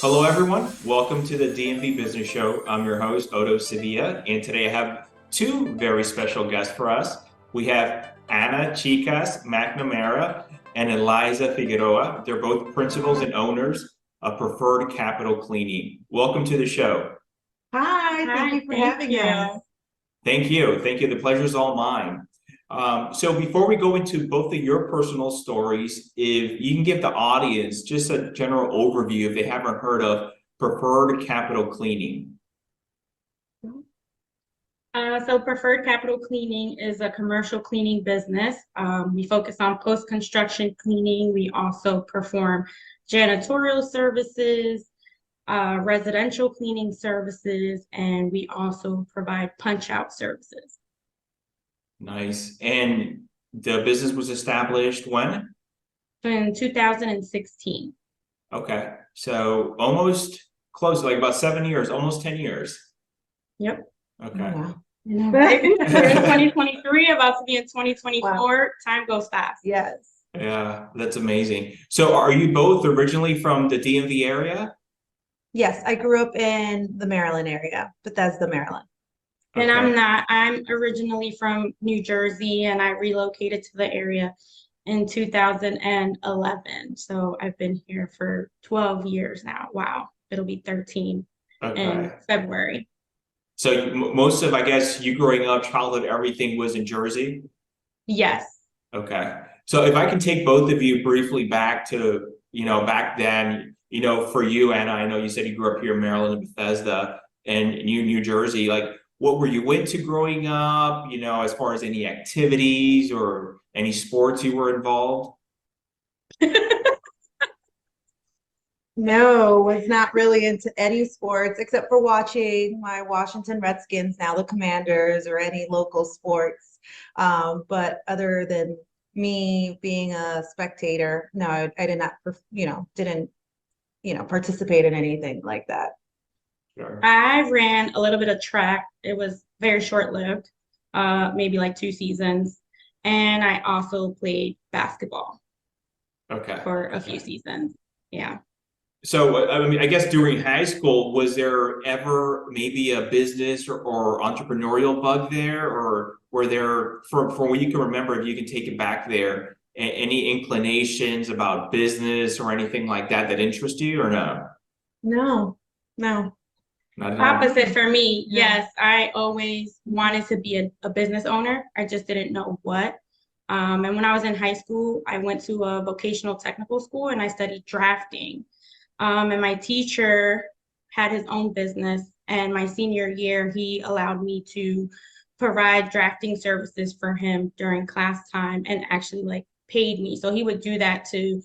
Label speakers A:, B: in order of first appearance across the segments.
A: Hello, everyone. Welcome to the DMV Business Show. I'm your host, Otto Sevilla, and today I have two very special guests for us. We have Ana Chicas McNamara and Illissa Figueroa. They're both principals and owners of Preferred Capital Cleaning. Welcome to the show.
B: Hi, thank you for having us.
A: Thank you. Thank you. The pleasure is all mine. So before we go into both of your personal stories, if you can give the audience just a general overview if they haven't heard of Preferred Capital Cleaning.
C: So Preferred Capital Cleaning is a commercial cleaning business. We focus on post-construction cleaning. We also perform janitorial services, residential cleaning services, and we also provide punch-out services.
A: Nice. And the business was established when?
C: In 2016.
A: Okay. So almost close, like about 7 years, almost 10 years.
C: Yep.
A: Okay.
B: Oh, wow.
C: We're in 2023, about to be in 2024. Wow. Time goes fast.
B: Yes.
A: Yeah, that's amazing. So are you both originally from the DMV area?
B: Yes, I grew up in the Maryland area, Bethesda, Maryland.
C: And I'm not. I'm originally from New Jersey, and I relocated to the area in 2011. So I've been here for 12 years now. Wow. It'll be 13 in February.
A: So most of, I guess, you growing up, childhood, everything was in Jersey?
C: Yes.
A: Okay. So if I can take both of you briefly back to, back then, for you, Anna, I know you said you grew up here in Maryland and Bethesda and New Jersey, like what were you into growing up, as far as any activities or any sports you were involved?
B: No, was not really into any sports except for watching my Washington Redskins, now the Commanders, or any local sports. But other than me being a spectator, no, I did not, didn't, participate in anything like that.
A: Sure.
C: I ran a little bit of track. It was very short-lived, maybe like 2 seasons. And I also played basketball for a few seasons. Yeah.
A: So, I mean, I guess during high school, was there ever maybe a business or entrepreneurial bug there? Or were there, from what you can remember, if you can take it back there, any inclinations about business or anything like that that interest you or no?
B: No.
A: Not
C: Opposite for me. Yes, I always wanted to be a business owner. I just didn't know what. And when I was in high school, I went to a vocational technical school and I studied drafting. And my teacher had his own business, and my senior year, he allowed me to provide drafting services for him during class time and actually paid me. So he would do that to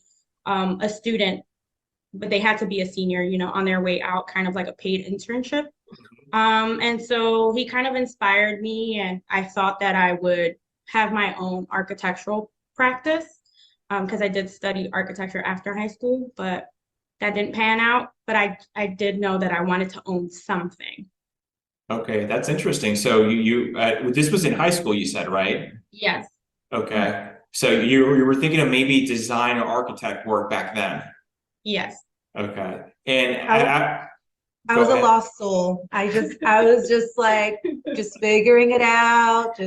C: a student, but they had to be a senior, on their way out, kind of like a paid internship. And so he kind of inspired me, and I thought that I would have my own architectural practice because I did study architecture after high school, but that didn't pan out. But I did know that I wanted to own something.
A: Okay, that's interesting. So you this was in high school, you said, right?
C: Yes.
A: Okay. So you were thinking of maybe design or architect work back then?
C: Yes.
A: Okay. And
B: I was a lost soul. I was just figuring it out.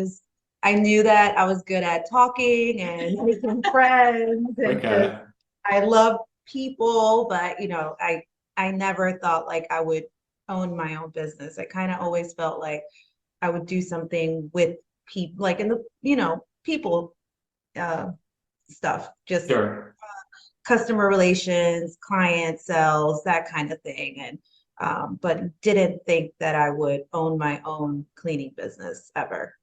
B: I knew that I was good at talking and making friends. And I love people, but I never thought I would own my own business. I kind of always felt like I would do something with people, in the people stuff, just customer relations, client sales, that kind of thing. And but didn't think that I would own my own cleaning business ever.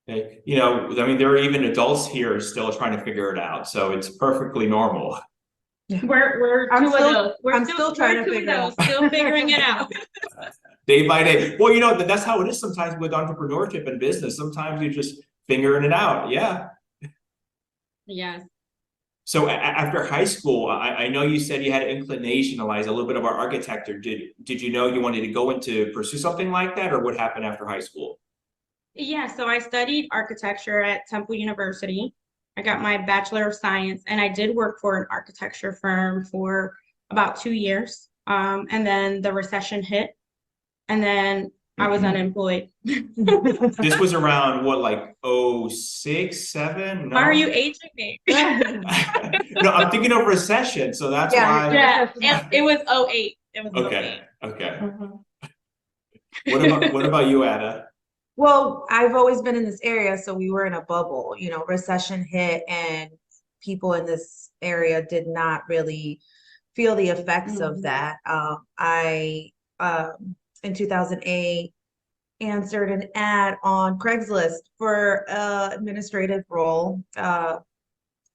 A: Okay. I mean, there are even adults here still trying to figure it out, so it's perfectly normal.
C: We're
B: still trying to figure it out.
C: Still figuring it out.
A: Day by day. Well, that's how it is sometimes with entrepreneurship and business. Sometimes you're just figuring it out. Yeah.
C: Yes.
A: So after high school, I know you said you had an inclination, Illissa, a little bit about architecture. Did you know you wanted to go into pursue something like that, or what happened after high school?
C: Yeah, so I studied architecture at Temple University. I got my Bachelor of Science, and I did work for an architecture firm for about 2 years. And then the recession hit, and then I was unemployed.
A: This was around what, like 06, 07? No.
C: Why are you aging me?
A: No, I'm thinking of recession, so that's why.
C: Yeah, it was 08. It was
A: Okay,
C: 08.
A: okay.
B: Mhm.
A: What about you, Ada?
B: Well, I've always been in this area, so we were in a bubble. You know, recession hit, and people in this area did not really feel the effects of that. I, in 2008, answered an ad on Craigslist for an administrative role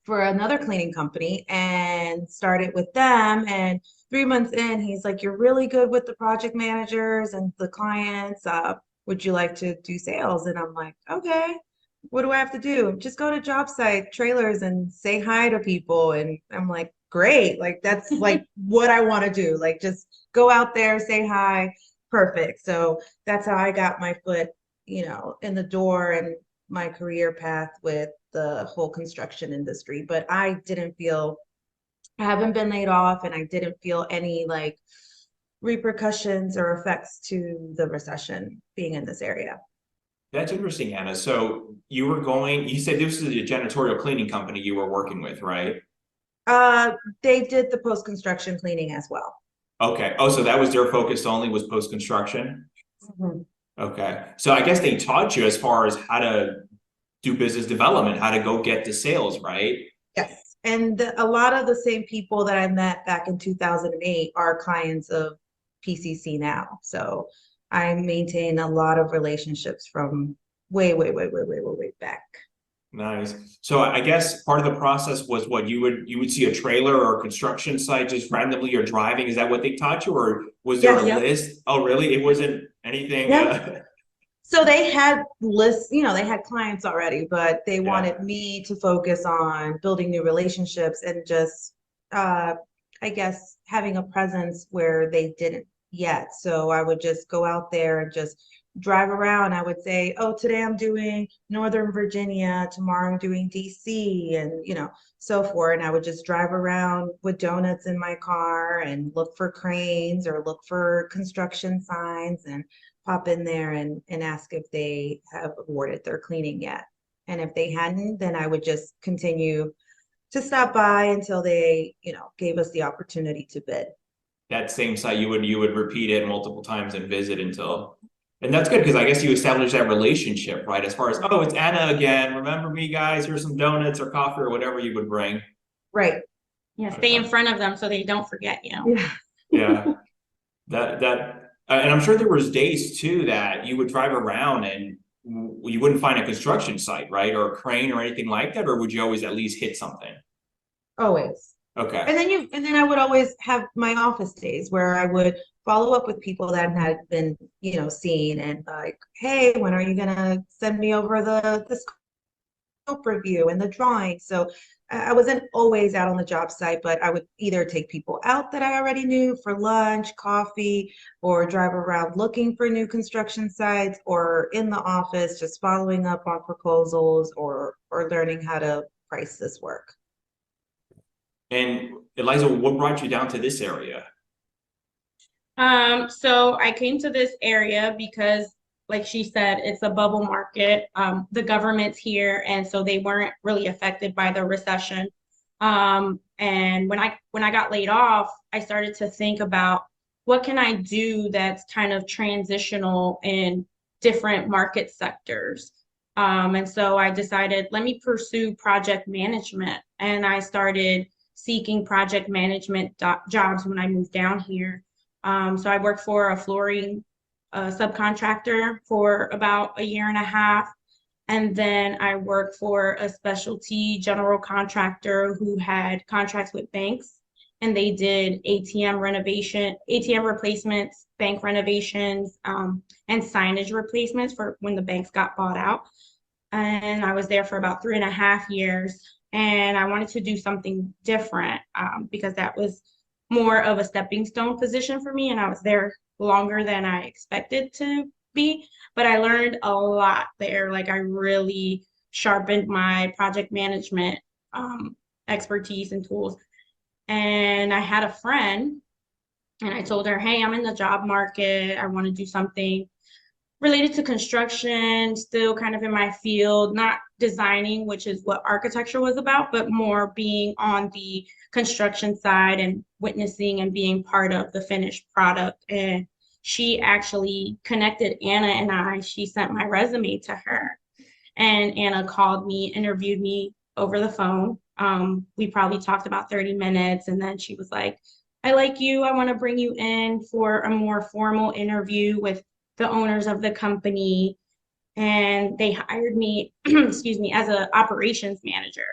B: for another cleaning company, and started with them. And 3 months in, he's like, "You're really good with the project managers and the clients. Would you like to do sales?" And I'm like, "Okay, what do I have to do? Just go to job site trailers and say hi to people." And I'm like, "Great. Like, that's like what I want to do. Like, just go out there, say hi." Perfect. So that's how I got my foot, in the door and my career path with the whole construction industry. But I haven't been laid off, and I didn't feel any like repercussions or effects to the recession being in this area.
A: That's interesting, Anna. So you said this is a janitorial cleaning company you were working with, right?
B: They did the post-construction cleaning as well.
A: Okay. Oh, so that was their focus only, was post-construction?
B: Mhm.
A: Okay. So I guess they taught you as far as how to do business development, how to go get the sales, right?
B: Yes. And a lot of the same people that I met back in 2008 are clients of PCC now. So I maintain a lot of relationships from way, way, way, way, way, way, way back.
A: Nice. So I guess part of the process was what you would see a trailer or a construction site just randomly you're driving. Is that what they taught you, or was there a
B: Yes.
A: list? Oh, really? It wasn't anything.
B: Yeah. So they had lists, they had clients already, but they
A: Yeah.
B: wanted me to focus on building new relationships and just, I guess, having a presence where they didn't yet. So I would just go out there and just drive around. I would say, "Oh, today I'm doing Northern Virginia, tomorrow I'm doing DC," and, so forth. And I would just drive around with donuts in my car and look for cranes or look for construction signs and pop in there and ask if they have awarded their cleaning yet. And if they hadn't, then I would just continue to stop by until they, gave us the opportunity to bid.
A: That same site you would repeat it multiple times and visit until, and that's good because I guess you establish that relationship, right? As far as, oh, it's Anna again. Remember me, guys? Here's some donuts or coffee or whatever you would bring.
B: Right.
C: Yeah, stay in front of them so they don't forget you.
B: Yeah.
A: Yeah. And I'm sure there was days too that you would drive around and you wouldn't find a construction site, right? Or a crane or anything like that, or would you always at least hit something?
B: Always.
A: Okay.
B: And then I would always have my office days where I would follow up with people that had been, seen, and like, "Hey, when are you gonna send me over the scope review and the drawing?" So I wasn't always out on the job site, but I would either take people out that I already knew for lunch, coffee, or drive around looking for new construction sites, or in the office just following up on proposals or learning how to price this work.
A: And Eliza, what brought you down to this area?
C: So I came to this area because, like she said, it's a bubble market. The government's here, and so they weren't really affected by the recession. And when I got laid off, I started to think about what can I do that's kind of transitional in different market sectors. And so I decided, let me pursue project management, and I started seeking project management jobs when I moved down here. So I worked for a flooring subcontractor for about a year and a half. And then I worked for a specialty general contractor who had contracts with banks, and they did ATM replacements, bank renovations, and signage replacements for when the banks got bought out. And I was there for about 3.5 years. And I wanted to do something different because that was more of a stepping stone position for me. And I was there longer than I expected to be. But I learned a lot there. Like, I really sharpened my project management expertise and tools. And I had a friend And I told her, hey, I'm in the job market. I want to do something related to construction, still kind of in my field, not designing, which is what architecture was about, but more being on the construction side and witnessing and being part of the finished product. And she actually connected Ana and I. She sent my resume to her, and Ana called me, interviewed me over the phone. We probably talked about 30 minutes, and then she was like, I like you. I want to bring you in for a more formal interview with the owners of the company. And they hired me, excuse me, as an operations manager.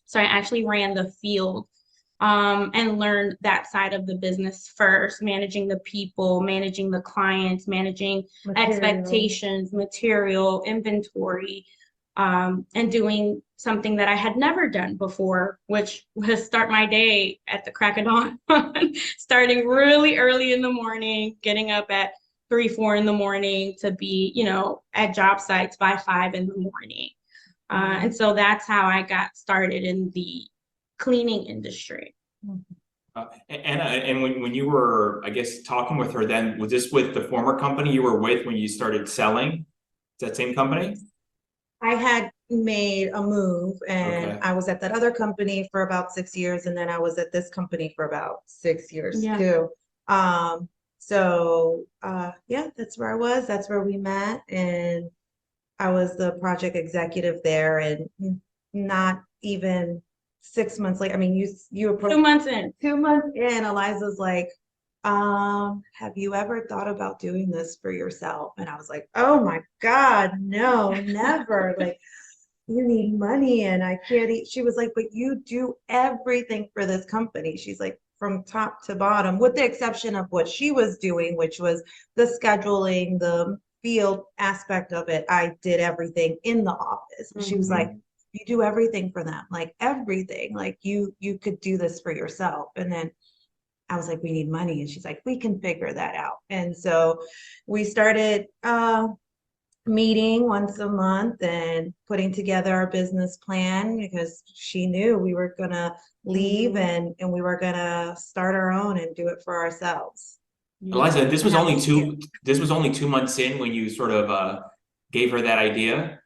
C: So I actually ran the field and learned that side of the business first, managing the people, managing the clients, managing expectations, material, inventory, and doing something that I had never done before, which was start my day at the crack of dawn, starting really early in the morning, getting up at 3, 4 in the morning to be, at job sites by 5 in the morning. And so that's how I got started in the cleaning industry.
A: And when you were, I guess, talking with her then, was this with the former company you were with when you started selling? Is that same company?
B: I had made a move, and
A: Okay.
B: I was at that other company for about 6 years, and then I was at this company for about 6 years too. Yeah, that's where I was. That's where we met, and I was the project executive there, and not even 6 months later. I mean, you approached
C: 2 months in.
B: 2 months in, Eliza's like, have you ever thought about doing this for yourself? And I was like, oh my God, no, never. Like, you need money and I can't eat. She was like, but you do everything for this company. She's like, from top to bottom, with the exception of what she was doing, which was the scheduling, the field aspect of it. I did everything in the office. She was like, you do everything for them, like everything, like you could do this for yourself. And then I was like, we need money. And she's like, we can figure that out. And so we started meeting once a month and putting together our business plan, because she knew we were gonna leave and we were gonna start our own and do it for ourselves.
A: Illissa, this was only 2 months in when you sort of gave her that idea.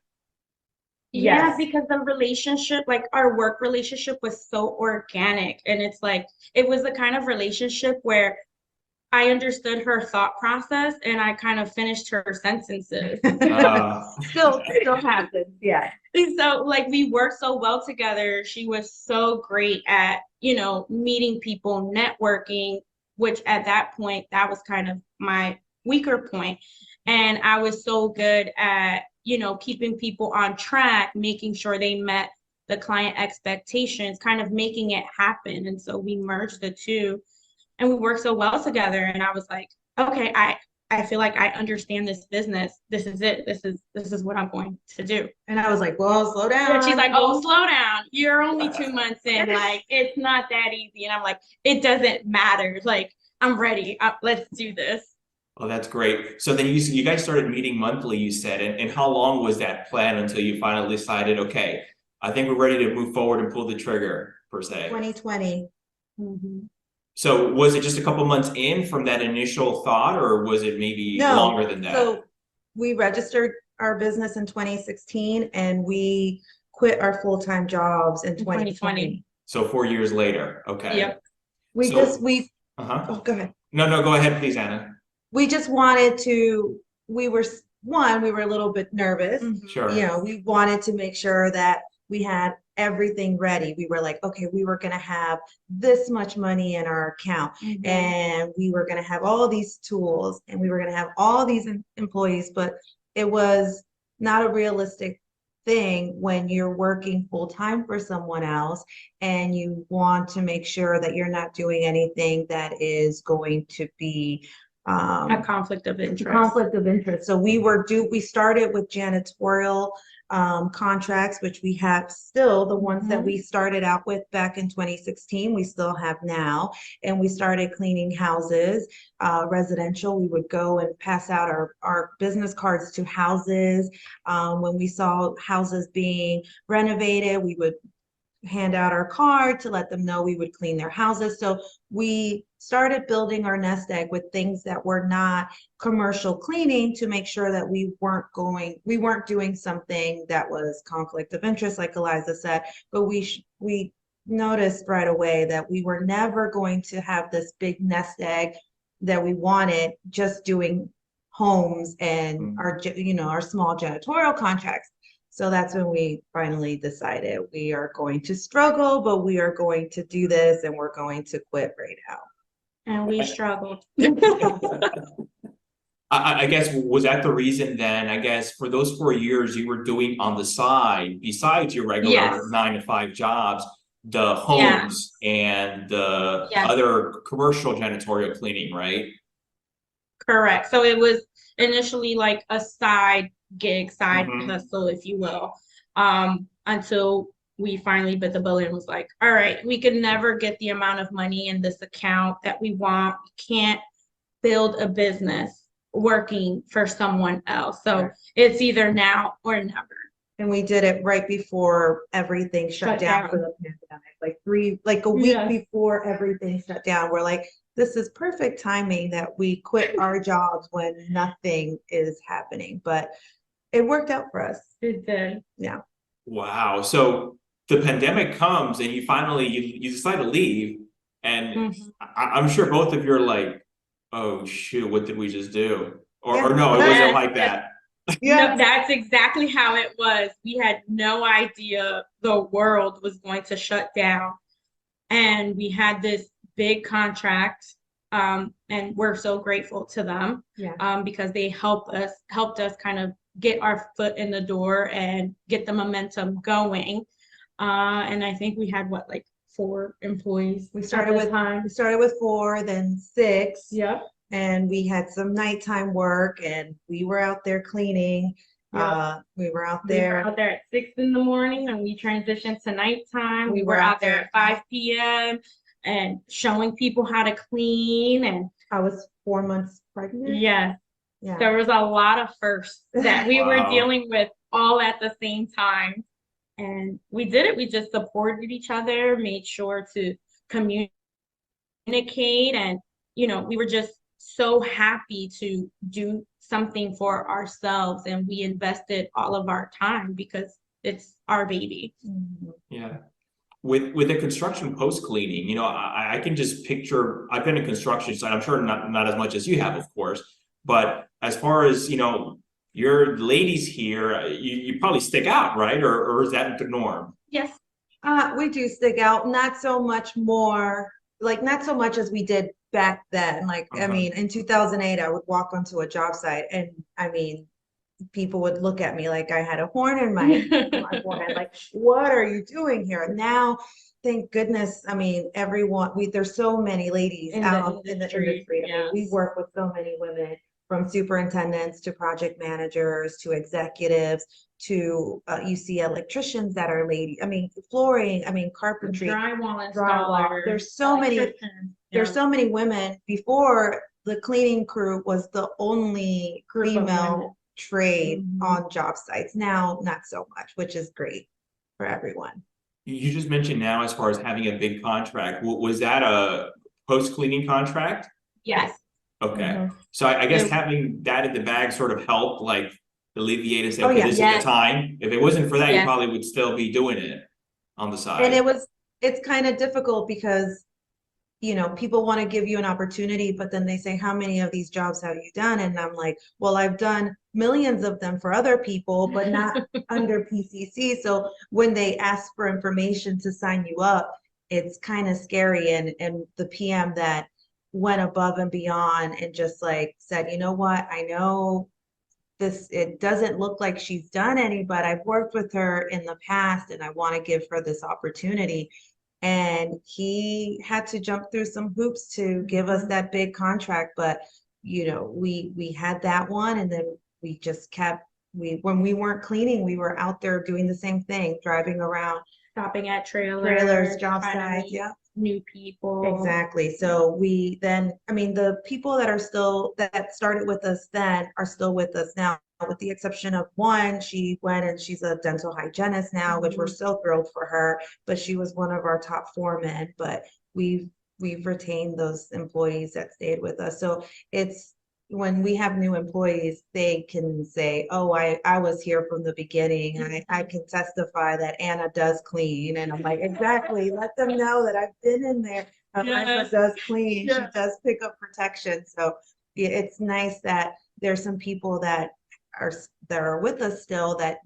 C: Yeah,
B: Yes.
C: because the relationship, like our work relationship, was so organic. And it's like, it was the kind of relationship where I understood her thought process and I kind of finished her sentences.
B: Still happens, yeah.
C: And so like we worked so well together. She was so great at, meeting people, networking, which at that point, that was kind of my weaker point. And I was so good at, keeping people on track, making sure they met the client expectations, kind of making it happen. And so we merged the two and we worked so well together. And I was like, okay, I feel like I understand this business. This is it. This is what I'm going to do.
B: And I was like, well, slow down.
C: And she's like, oh, slow down. You're only 2 months in. Like, it's not that easy. And I'm like, it doesn't matter. Like, I'm ready. Let's do this.
A: Oh, that's great. So then you guys started meeting monthly, you said, and how long was that plan until you finally decided, okay, I think we're ready to move forward and pull the trigger, per se?
B: 2020.
A: So was it just a couple months in from that initial thought, or was it maybe longer than that?
B: So we registered our business in 2016 and we quit our full-time jobs in 2020.
A: So 4 years later. Okay.
C: Yep.
B: Oh, go ahead.
A: No, go ahead, please, Ana.
B: We just wanted to, we were a little bit nervous.
A: Sure.
B: We wanted to make sure that we had everything ready. We were like, okay, we were going to have this much money in our account and we were going to have all these tools and we were going to have all these employees, but it was not a realistic thing when you're working full time for someone else and you want to make sure that you're not doing anything that is going to be
C: a conflict of interest.
B: So we started with janitorial contracts, which we have still, the ones that we started out with back in 2016, we still have now. And we started cleaning houses, residential. We would go and pass out our business cards to houses. When we saw houses being renovated, we would hand out our card to let them know we would clean their houses. So we started building our nest egg with things that were not commercial cleaning to make sure that we weren't doing something that was conflict of interest, like Illissa said, but we noticed right away that we were never going to have this big nest egg that we wanted just doing homes and our small janitorial contracts. So that's when we finally decided we are going to struggle, but we are going to do this and we're going to quit right now.
C: And we struggled.
A: I guess, was that the reason then, I guess, for those 4 years you were doing on the side, besides your regular
C: Yes.
A: 9-to-5 jobs, the homes and the other commercial janitorial cleaning, right?
C: Correct. So it was initially like a side gig, side hustle, if you will, until we finally bit the bullet and was like, all right, we can never get the amount of money in this account that we want. We can't build a business working for someone else. So it's either now or never.
B: And we did it right before everything shut down for the pandemic, like a week before everything shut down. We're like, this is perfect timing that we quit our jobs when nothing is happening, but it worked out for us.
C: It did.
B: Yeah.
A: Wow. So the pandemic comes and you finally, you decide to leave, and I'm sure both of you are like, oh shoot, what did we just do? Or no, it wasn't like that.
C: No, that's exactly how it was. We had no idea the world was going to shut down. And we had this big contract, and we're so grateful to them because they helped us kind of get our foot in the door and get the momentum going. And I think we had 4 employees.
B: We started with 4, then 6.
C: Yep.
B: And we had some nighttime work, and we were out there cleaning.
C: Yep.
B: We were out there
C: at 6 in the morning, and we transitioned to nighttime. We were out there at 5 p.m. and showing people how to clean. And
B: I was 4 months pregnant.
C: Yeah. There was a lot of firsts that we were dealing with all at the same time. And we did it. We just supported each other, made sure to communicate, and we were just so happy to do something for ourselves, and we invested all of our time because it's our baby.
A: Yeah. With the construction post cleaning, I can just picture, I've been in construction site, I'm sure not as much as you have, of course, but as far as, your ladies here, you probably stick out, right? Or is that the norm?
C: Yes.
B: We do stick out, not so much as we did back then. I mean, in 2008, I would walk onto a job site, and I mean, people would look at me like I had a horn in my forehead, like, what are you doing here? Now, thank goodness, I mean, there's so many ladies out in the industry. I mean, we work with so many women, from superintendents to project managers to executives to you see electricians that are ladies. I mean, flooring, I mean, carpentry,
C: drywall.
B: There's so many. There's so many women. Before, the cleaning crew was the only female trade on job sites. Now, not so much, which is great for everyone.
A: You just mentioned now, as far as having a big contract, was that a post cleaning contract?
C: Yes.
A: Okay. So I guess having that in the bag sort of helped alleviate and say, okay, this is the time. If it wasn't for that, you probably would still be doing it on the side.
B: And it's kind of difficult because, people want to give you an opportunity, but then they say, how many of these jobs have you done? And I'm like, well, I've done millions of them for other people, but not under PCC. So when they ask for information to sign you up, it's kind of scary. And the PM that went above and beyond and just said, you know what, I know it doesn't look like she's done any, but I've worked with her in the past and I want to give her this opportunity. And he had to jump through some hoops to give us that big contract. But, we had that one, and then we just when we weren't cleaning, we were out there doing the same thing, driving around,
C: stopping at trailers,
B: job sites,
C: new people.
B: Exactly. So the people that started with us then are still with us now, with the exception of one. She went and she's a dental hygienist now, which we're so thrilled for her, but she was one of our top foremen. But we've we've retained those employees that stayed with us. So it's when we have new employees, they can say, oh, I was here from the beginning. I can testify that Ana does clean. And I'm like, exactly, let them know that I've been in there. Ana does clean. She does pick up protection. So yeah, it's nice that there's some people that are with us still that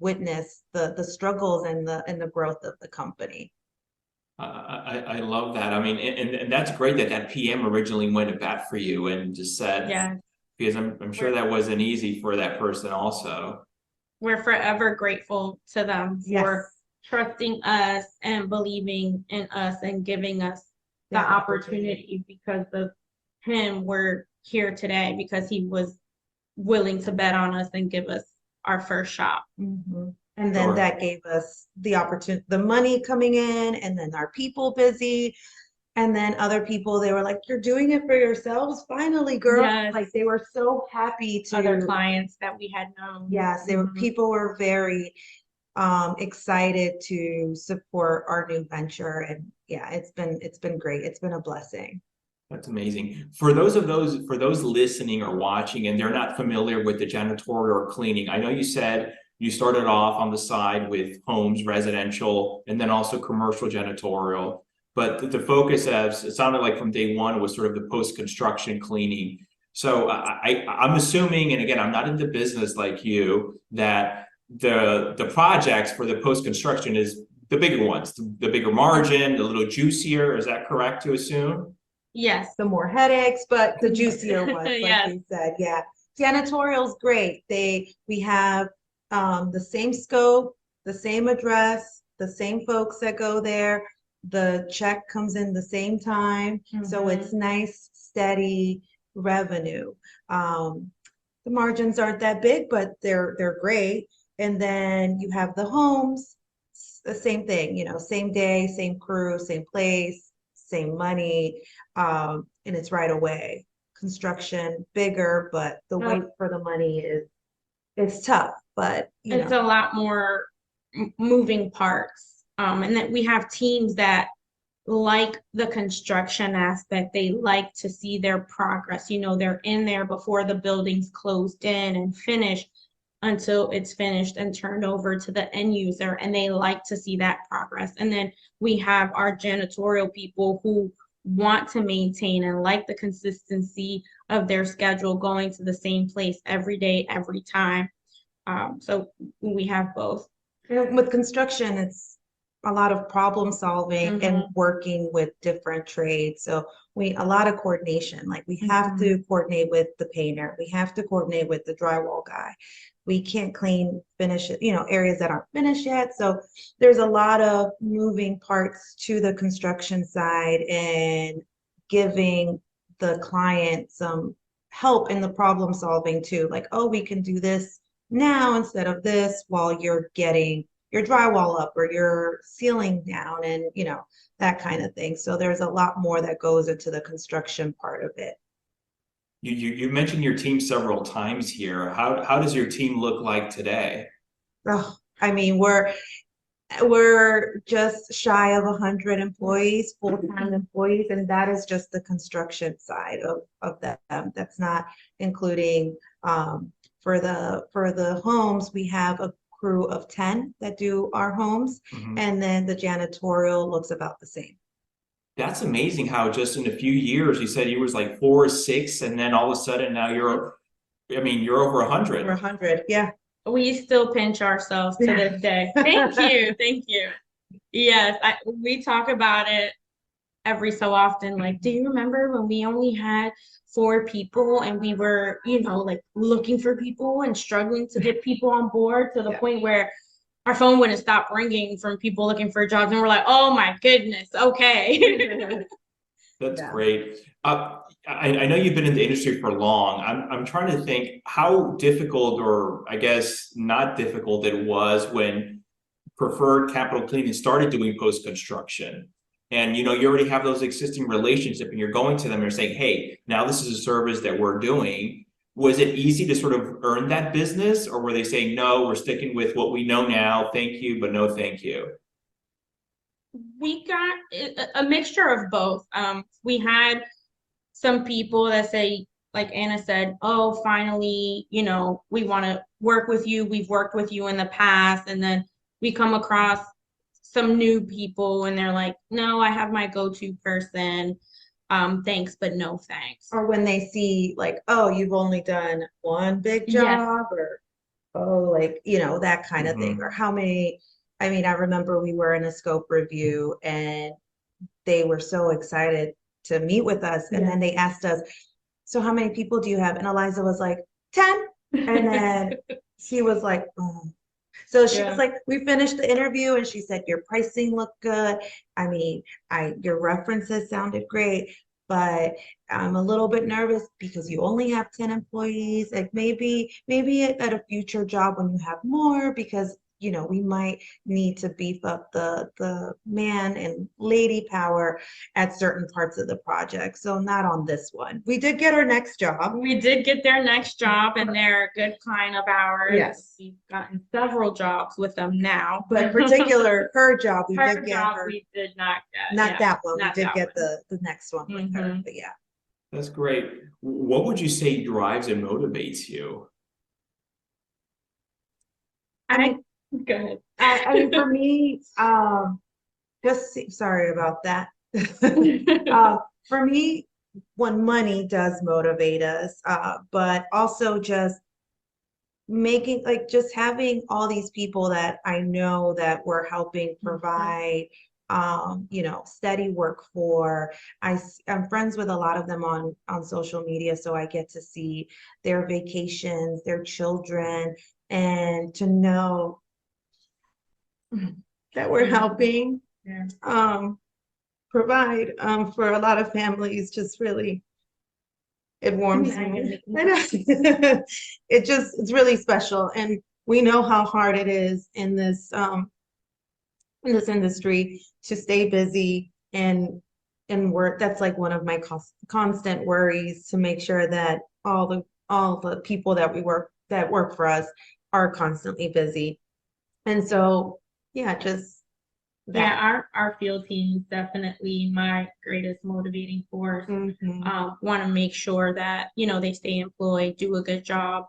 B: witness the struggles and the growth of the company.
A: I love that. I mean, and that's great that that PM originally went to bat for you and just said,
C: Yeah,
A: because I'm sure that wasn't easy for that person also.
C: we're forever grateful to them for trusting us and believing in us and giving us the opportunity. Because of him, we're here today because he was willing to bet on us and give us our first shot.
B: Mm-hmm. And then that gave us the opportunity, the money coming in, and then our people busy. And then other people, they were like, you're doing it for yourselves, finally, girl.
C: Yes.
B: Like they were so happy to
C: Other clients that we had known.
B: Yes, they were, people were very excited to support our new venture. And yeah, it's been great. It's been a blessing.
A: That's amazing. For those listening or watching and they're not familiar with the janitorial or cleaning, I know you said you started off on the side with homes, residential, and then also commercial janitorial. But the focus, as it sounded like from day one, was sort of the post-construction cleaning. So I'm assuming, and again, I'm not in the business like you, that the projects for the post-construction is the bigger ones, the bigger margin, a little juicier. Is that correct to assume?
C: Yes.
B: The more headaches, but the juicier ones, like you said. Yeah. Janitorial's great. We have the same scope, the same address, the same folks that go there. The check comes in the same time. So it's nice, steady revenue. The margins aren't that big, but they're great. And then you have the homes, the same thing, you know, same day, same crew, same place, same money, and it's right away. Construction, bigger, but the wait for the money it's tough, but
C: it's a lot more moving parts. And then we have teams that like the construction aspect. They like to see their progress. You know, they're in there before the building's closed in and finished until it's finished and turned over to the end user. And they like to see that progress. And then we have our janitorial people who want to maintain and like the consistency of their schedule, going to the same place every day, every time. So we have both.
B: And with construction, it's a lot of problem solving and working with different trades. So a lot of coordination. Like we have to coordinate with the painter. We have to coordinate with the drywall guy. We can't finish it, areas that aren't finished yet. So there's a lot of moving parts to the construction side and giving the client some help in the problem solving too. Like, oh, we can do this now instead of this while you're getting your drywall up or your ceiling down and, that kind of thing. So there's a lot more that goes into the construction part of it.
A: You mentioned your team several times here. How does your team look like today?
B: Oh, I mean, we're just shy of 100 employees, full-time employees, and that is just the construction side of that. That's not including for the homes. We have a crew of 10 that do our homes, and then the janitorial looks about the same.
A: That's amazing how just in a few years, you said you was like 4 or 6, and then all of a sudden now you're over 100.
B: Over 100, yeah.
C: We still pinch ourselves to this day. Thank you. Thank you. Yes, we talk about it every so often. Like, do you remember when we only had 4 people and we were, like looking for people and struggling to get people on board to the point where our phone wouldn't stop ringing from people looking for jobs, and we're like, oh my goodness, okay.
A: That's great. I know you've been in the industry for long. I'm trying to think how difficult, or I guess not difficult, it was when Preferred Capital Cleaning started doing post-construction. And you already have those existing relationships, and you're going to them and you're saying, hey, now this is a service that we're doing. Was it easy to sort of earn that business, or were they saying, no, we're sticking with what we know now, thank you, but no thank you?
C: We got a mixture of both. We had some people that say, like Anna said, oh, finally, we want to work with you. We've worked with you in the past. And then we come across some new people and they're like, no, I have my go-to person. Thanks, but no thanks.
B: Or when they see like, oh, you've only done one big job, or oh, like, that kind of thing. Or how many, I mean, I remember we were in a scope review and they were so excited to meet with us. And then they asked us, so how many people do you have? And Eliza was like, 10. And then she was like, oh. So she was like, we finished the interview and she said, your pricing looked good. I mean, your references sounded great, but I'm a little bit nervous because you only have 10 employees. Like maybe at a future job when you have more, because we might need to beef up the man and lady power at certain parts of the project. So not on this one. We did get our next job.
C: We did get their next job, and they're a good client of ours.
B: Yes.
C: We've gotten several jobs with them now.
B: But in particular, her job, we did get her.
C: We did not get.
B: Not that one.
C: Not
B: we did
C: that
B: get
C: one.
B: the next one with her. But yeah.
A: That's great. What would you say drives and motivates you?
C: Go ahead.
B: I mean, for me, sorry about that. For me, when money does motivate us, but also just making, like, just having all these people that I know that we're helping provide, steady work for. I'm friends with a lot of them on social media, so I get to see their vacations, their children, and to know that we're helping provide for a lot of families. Just really, it warms me. It's really special, and we know how hard it is in this industry to stay busy and work. That's like one of my constant worries, to make sure that all the people that work for us are constantly busy. And so just that.
C: Our field team is definitely my greatest motivating force. Want to make sure that they stay employed, do a good job,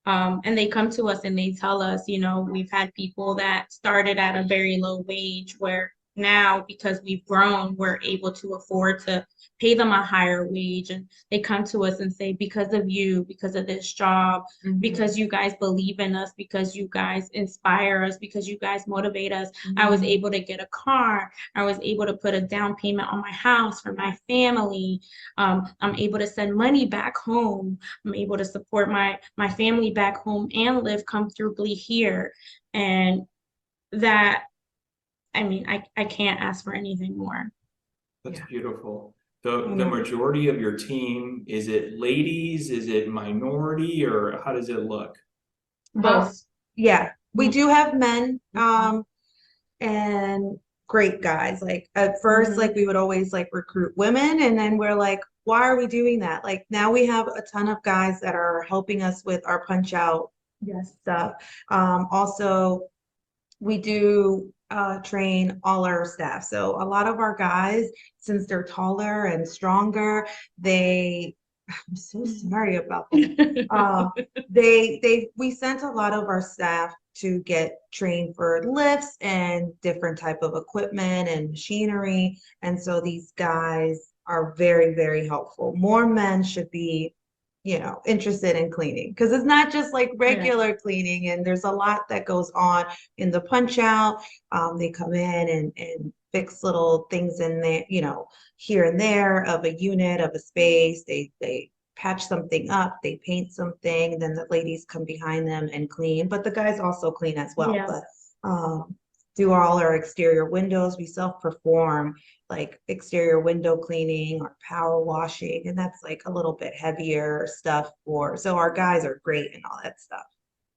C: and they come to us and they tell us, we've had people that started at a very low wage, where now, because we've grown, we're able to afford to pay them a higher wage. And they come to us and say, because of you, because of this job, because you guys believe in us, because you guys inspire us, because you guys motivate us, I was able to get a car. I was able to put a down payment on my house for my family. I'm able to send money back home. I'm able to support my family back home and live comfortably here. And that, I mean, I can't ask for anything more.
A: That's beautiful. The majority of your team, is it ladies? Is it minority, or how does it look?
C: Both.
B: We do have men and great guys. Like at first, like we would always like recruit women, and then we're like, why are we doing that? Like now we have a ton of guys that are helping us with our punch out stuff. Also, we do train all our staff. So a lot of our guys, since they're taller and stronger, I'm so sorry about that. We sent a lot of our staff to get trained for lifts and different type of equipment and machinery. And so these guys are very, very helpful. More men should be interested in cleaning, because it's not just like regular cleaning, and there's a lot that goes on in the punch out. They come in and fix little things in there, here and there of a unit, of a space. They patch something up, they paint something, then the ladies come behind them and clean, but the guys also clean as well. But do all our exterior windows. We self-perform like exterior window cleaning or power washing, and that's like a little bit heavier stuff so our guys are great in all that stuff.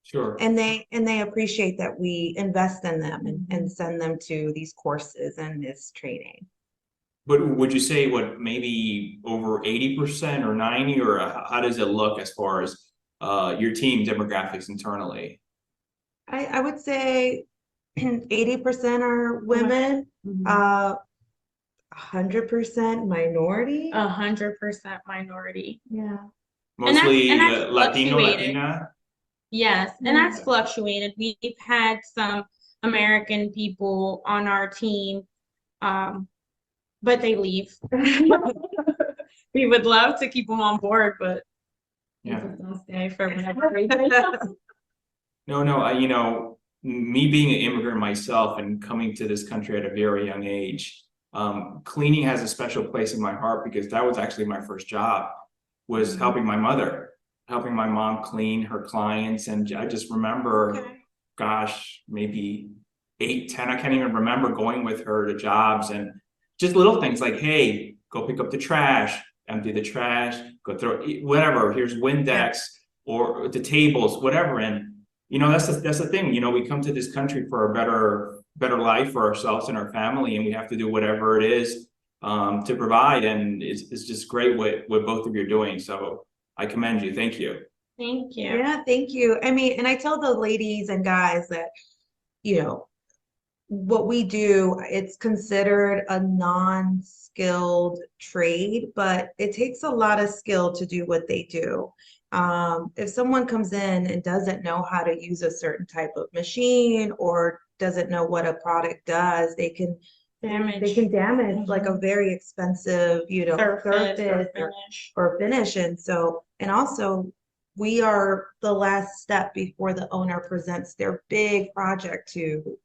A: Sure.
B: And they appreciate that we invest in them and send them to these courses and this training.
A: But would you say maybe over 80% or 90%, or how does it look as far as your team demographics internally?
B: I would say 80% are women, 100% minority.
C: 100% minority.
B: Yeah.
A: Mostly
C: And that's
A: Latino,
C: fluctuated.
A: Latina.
C: Yes, and that's fluctuated. We've had some American people on our team, but they leave. We would love to keep them on board, but they
A: Yeah.
C: just don't stay for whatever reason.
A: No, me being an immigrant myself and coming to this country at a very young age, cleaning has a special place in my heart because that was actually my first job, was helping my mom clean her clients. And I just remember, gosh, maybe 8, 10, I can't even remember going with her to jobs and just little things like, hey, go pick up the trash, empty the trash, go throw whatever, here's Windex or the tables, whatever. And that's the thing. We come to this country for a better life for ourselves and our family, and we have to do whatever it is to provide. And it's just great what both of you are doing. So I commend you. Thank you.
C: Thank you.
B: Yeah, thank you. I mean, and I tell the ladies and guys that, what we do, it's considered a non-skilled trade, but it takes a lot of skill to do what they do. If someone comes in and doesn't know how to use a certain type of machine or doesn't know what a product does, they can damage like a very expensive, surface or finish. And also we are the last step before the owner presents their big project to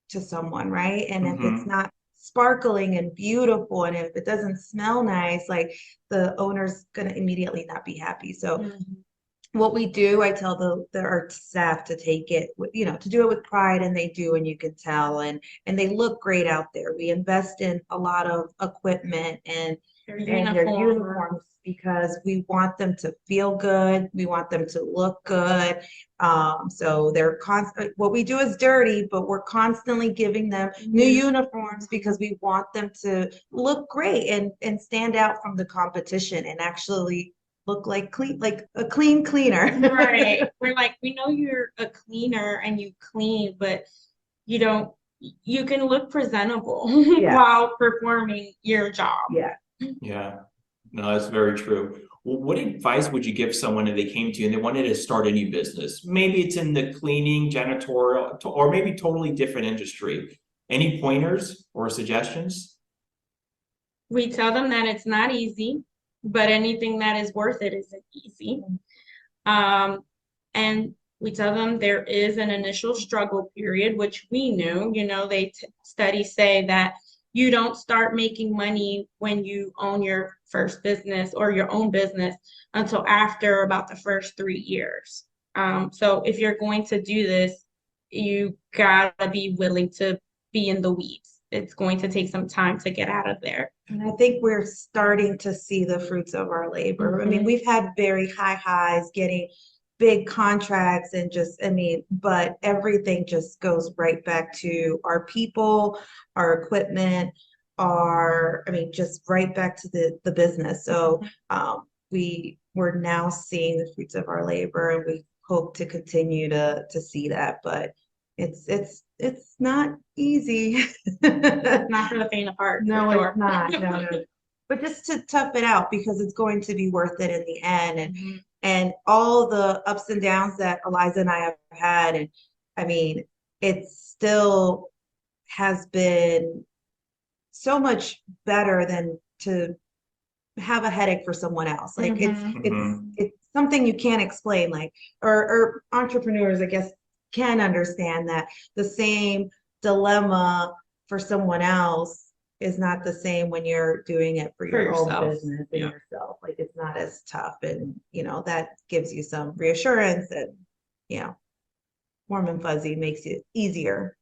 B: someone, right? And if it's not sparkling and beautiful, and if it doesn't smell nice, like the owner's gonna immediately not be happy. So what we do, I tell our staff to take it, to do it with pride, and they do, and you can tell, and they look great out there. We invest in a lot of equipment and their uniforms because we want them to feel good. We want them to look good. So they're constant. What we do is dirty, but we're constantly giving them new uniforms because we want them to look great and stand out from the competition and actually look like a clean cleaner.
C: Right. We're like, we know you're a cleaner and you clean, but you can look presentable while performing your job.
A: Yeah. No, that's very true. Well, what advice would you give someone if they came to you and they wanted to start a new business? Maybe it's in the cleaning, janitorial, or maybe totally different industry. Any pointers or suggestions?
C: We tell them that it's not easy, but anything that is worth it isn't easy. And we tell them there is an initial struggle period, which we knew. Studies say that you don't start making money when you own your first business or your own business until after about the first 3 years. So if you're going to do this, you gotta be willing to be in the weeds. It's going to take some time to get out of there.
B: And I think we're starting to see the fruits of our labor. I mean, we've had very high highs getting big contracts and but everything just goes right back to our people, our equipment, just right back to the business. So we're now seeing the fruits of our labor, and we hope to continue to see that, but it's not easy.
C: It's not for the faint of heart.
B: No, it's not. No. But just to tough it out because it's going to be worth it in the end. And all the ups and downs that Eliza and I have had, and I mean, it still has been so much better than to have a headache for someone else. Like it's something you can't explain, like or entrepreneurs, I guess, can understand that the same dilemma for someone else is not the same when you're doing it for your own business and yourself. Like it's not as tough, and that gives you some reassurance, and warm and fuzzy makes it easier.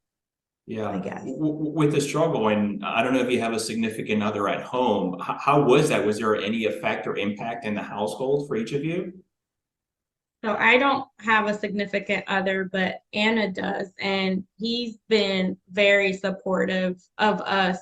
A: Yeah,
B: I guess.
A: With the struggle, and I don't know if you have a significant other at home, how was that? Was there any effect or impact in the household for each of you?
C: So I don't have a significant other, but Ana does, and he's been very supportive of us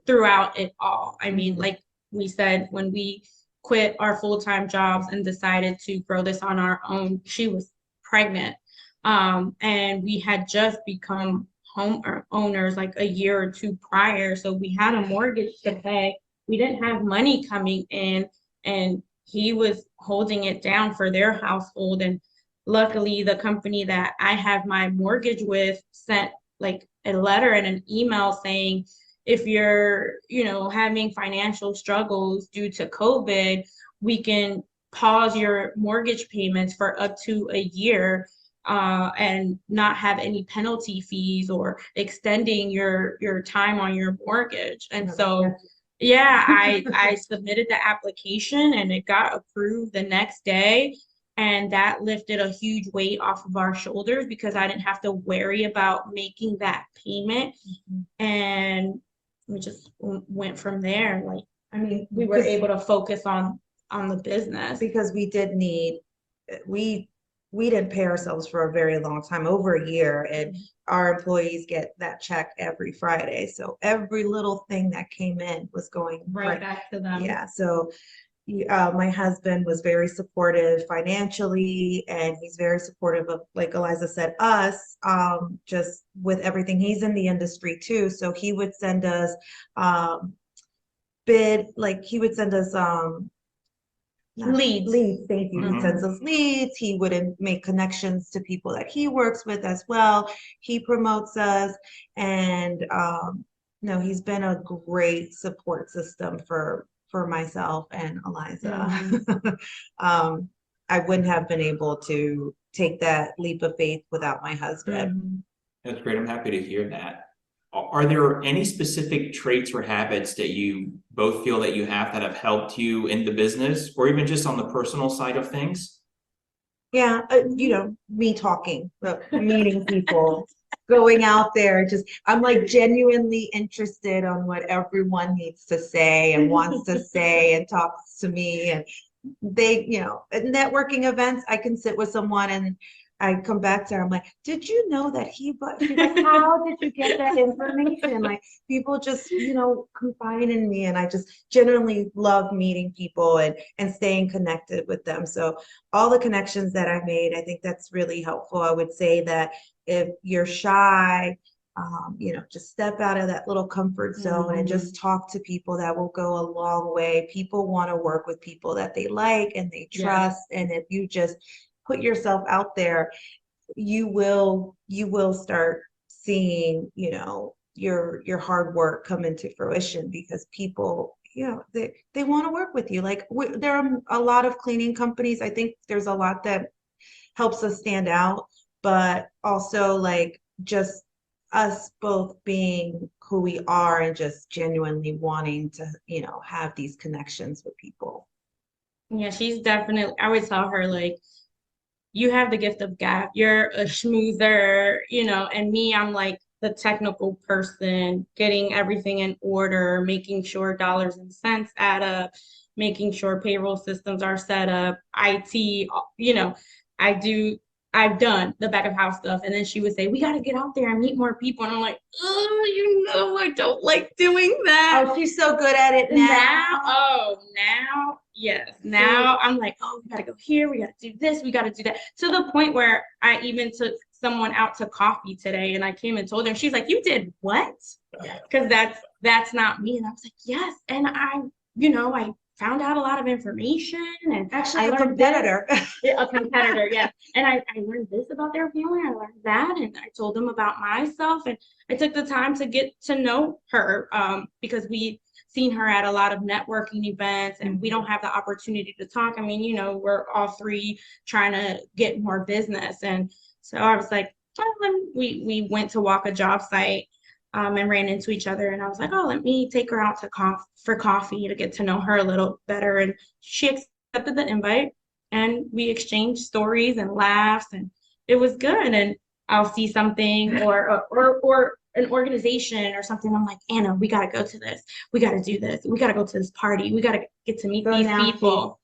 C: throughout it all. I mean, like we said, when we quit our full-time jobs and decided to grow this on our own, she was pregnant, and we had just become owners like a year or two prior. So we had a mortgage to pay. We didn't have money coming in, and he was holding it down for their household. And luckily, the company that I have my mortgage with sent like a letter and an email saying, if you're, having financial struggles due to COVID, we can pause your mortgage payments for up to a year, and not have any penalty fees or extending your time on your mortgage. And so, yeah, I submitted the application and it got approved the next day. And that lifted a huge weight off of our shoulders because I didn't have to worry about making that payment. And we just went from there. Like, I mean, we were able to focus on the business
B: because we didn't pay ourselves for a very long time, over a year, and our employees get that check every Friday. So every little thing that came in was going
C: right back to them.
B: Yeah. So my husband was very supportive financially, and he's very supportive of, like Illissa said, us, just with everything. He's in the industry too. So he would send us he would send us
C: leads.
B: Thank you. He sends us leads. He would make connections to people that he works with as well. He promotes us, and no, he's been a great support system for myself and Illissa. I wouldn't have been able to take that leap of faith without my husband.
A: That's great. I'm happy to hear that. Are there any specific traits or habits that you both feel that you have that have helped you in the business, or even just on the personal side of things?
B: Yeah, me talking, meeting people, going out there, I'm like genuinely interested on what everyone needs to say and wants to say and talks to me. And they, at networking events, I can sit with someone and I come back to her, I'm like, did you know that she's like, how did you get that information? Like, people just, confide in me, and I just genuinely love meeting people and staying connected with them. So all the connections that I made, I think that's really helpful. I would say that if you're shy, just step out of that little comfort zone and just talk to people. That will go a long way. People want to work with people that they like and they trust. And if you just put yourself out there, you will start seeing, your hard work come into fruition, because people, they want to work with you. Like, there are a lot of cleaning companies. I think there's a lot that helps us stand out, but also like just us both being who we are and just genuinely wanting to, have these connections with people.
C: Yeah, she's definitely, I would tell her, like, you have the gift of gab. You're a schmoozer, and me, I'm like the technical person, getting everything in order, making sure dollars and cents add up, making sure payroll systems are set up, IT, I've done the back of house stuff. And then she would say, we got to get out there and meet more people. And I'm like, I don't like doing that.
B: Oh, she's so good at it now.
C: Now, yes. Now I'm like, we got to go here. We got to do this. We got to do that. To the point where I even took someone out to coffee today, and I came and told her, and she's like, you did what? Because that's not me. And I was like, yes. And I found out a lot of information, and
B: actually a competitor.
C: A competitor, yes. And I learned this about their family, I learned that, and I told them about myself, and I took the time to get to know her, because we seen her at a lot of networking events, and we don't have the opportunity to talk. I mean, we're all three trying to get more business. And so I was like, we went to walk a job site, and ran into each other, and I was like, let me take her out for coffee to get to know her a little better. And she accepted the invite, and we exchanged stories and laughs, and it was good. And I'll see something or an organization or something, I'm like, Anna, we got to go to this. We got to do this. We got to go to this party. We got to get to meet these people.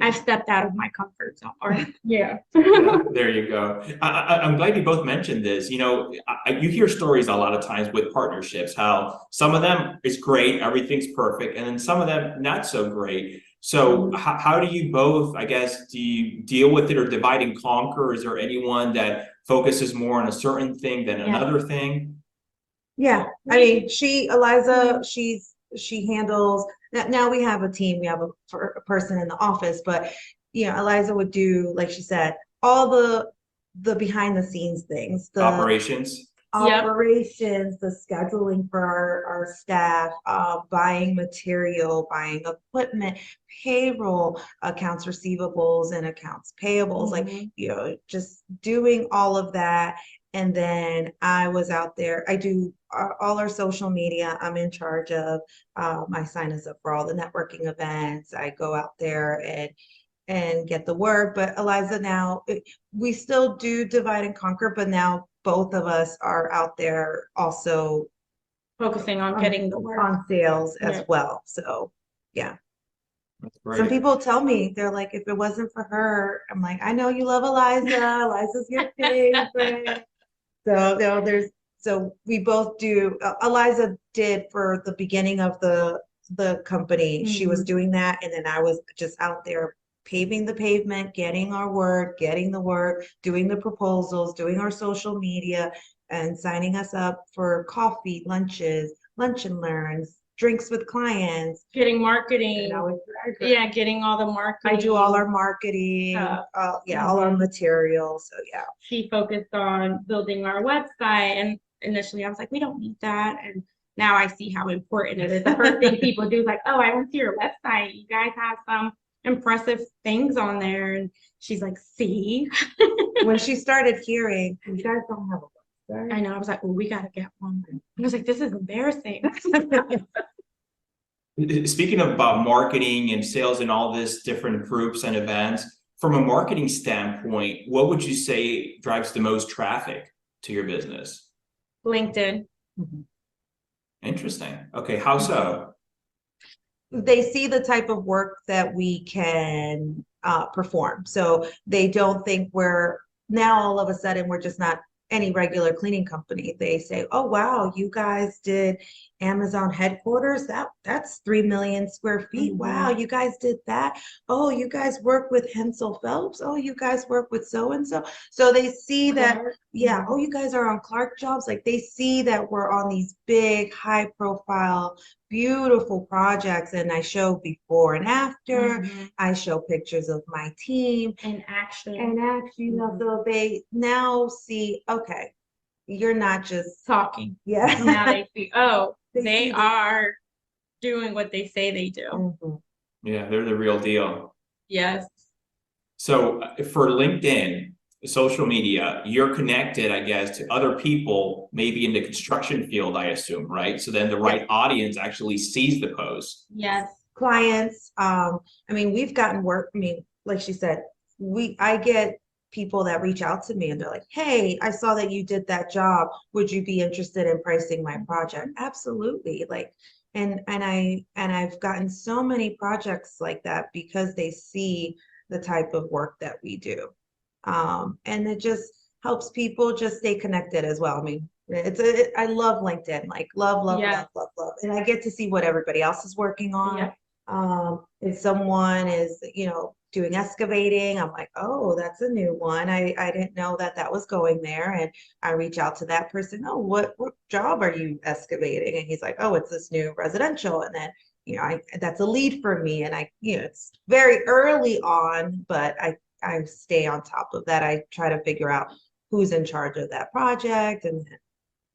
C: I've stepped out of my comfort zone.
A: Yeah, there you go. I'm glad you both mentioned this. You hear stories a lot of times with partnerships, how some of them is great, everything's perfect, and then some of them not so great. So how do you both, I guess, do you deal with it or divide and conquer? Is there anyone that focuses more on a certain thing than another thing?
B: Yeah, I mean, Eliza, she handles, now we have a team, we have a person in the office, but Eliza would do, like she said, all the behind the scenes things, the
A: Operations.
B: operations, the scheduling for our staff, buying material, buying equipment, payroll, accounts receivables and accounts payables, like, just doing all of that. And then I was out there, I do all our social media, I'm in charge of. I sign us up for all the networking events. I go out there and get the word. But Eliza, now we still do divide and conquer, but now both of us are out there also
C: focusing on getting the word
B: on sales as well. So yeah.
A: That's great.
B: Some people tell me, they're like, if it wasn't for her, I'm like, I know you love Eliza. Eliza's your favorite. So we both do. Eliza did for the beginning of the company. She was doing that, and then I was just out there paving the pavement, getting our word, getting the word, doing the proposals, doing our social media, and signing us up for coffee, lunches, lunch and learns, drinks with clients,
C: getting marketing. Yeah, getting all the marketing.
B: I do all our marketing, all our materials. So yeah.
C: She focused on building our website, and initially I was like, we don't need that. And now I see how important it is. The first thing people do is like, oh, I went to your website. You guys have some impressive things on there. And she's like, see.
B: When she started hearing, you guys don't have a website.
C: I know. I was like, well, we got to get one. And I was like, this is embarrassing.
A: Speaking about marketing and sales and all this different groups and events, from a marketing standpoint, what would you say drives the most traffic to your business?
C: LinkedIn.
A: Interesting. Okay, how so?
B: They see the type of work that we can perform. So they don't think we're now all of a sudden we're just not any regular cleaning company. They say, oh wow, you guys did Amazon headquarters, that's 3 million square feet. Wow, you guys did that. Oh, you guys work with Hensel Phelps. Oh, you guys work with so and so. So they see that, oh, you guys are on Clark Jobs. Like they see that we're on these big, high profile, beautiful projects, and I show before and after. I show pictures of my team
C: and action,
B: so they now see, okay, you're not just
C: talking. Now they see, oh, they are doing what they say they do.
A: Yeah, they're the real deal.
C: Yes.
A: So for LinkedIn, social media, you're connected, I guess, to other people, maybe in the construction field, I assume, right? So then the right audience actually sees the post.
C: Yes.
B: Clients. I mean, we've gotten work. I mean, like she said, I get people that reach out to me and they're like, hey, I saw that you did that job. Would you be interested in pricing my project? Absolutely. Like, and I've gotten so many projects like that because they see the type of work that we do. And it just helps people just stay connected as well. I mean, I love LinkedIn, like love. And I get to see what everybody else is working on. If someone is, doing excavating, I'm like, oh, that's a new one. I didn't know that was going there. And I reach out to that person. Oh, what job are you excavating? And he's like, oh, it's this new residential. And then, that's a lead for me. And it's very early on, but I stay on top of that. I try to figure out who's in charge of that project and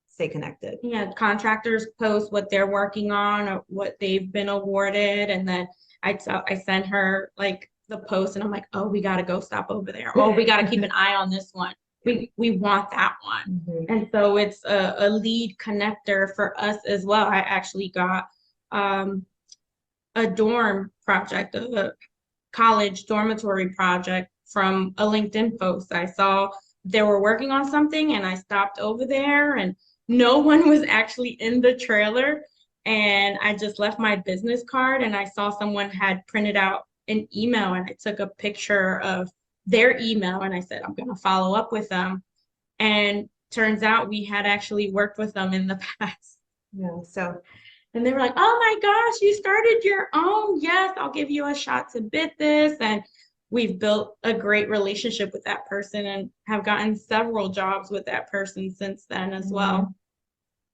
B: stay connected.
C: Yeah, contractors post what they're working on or what they've been awarded. And then I send her like the post and I'm like, oh, we got to go stop over there. Oh, we got to keep an eye on this one. We want that one. And so it's a lead connector for us as well. I actually got a dorm project, a college dormitory project from a LinkedIn post. I saw they were working on something and I stopped over there and no one was actually in the trailer. And I just left my business card and I saw someone had printed out an email and I took a picture of their email and I said, I'm going to follow up with them. And turns out we had actually worked with them in the past. And they were like, oh my gosh, you started your own. Yes, I'll give you a shot to bid this. And we've built a great relationship with that person and have gotten several jobs with that person since then as well.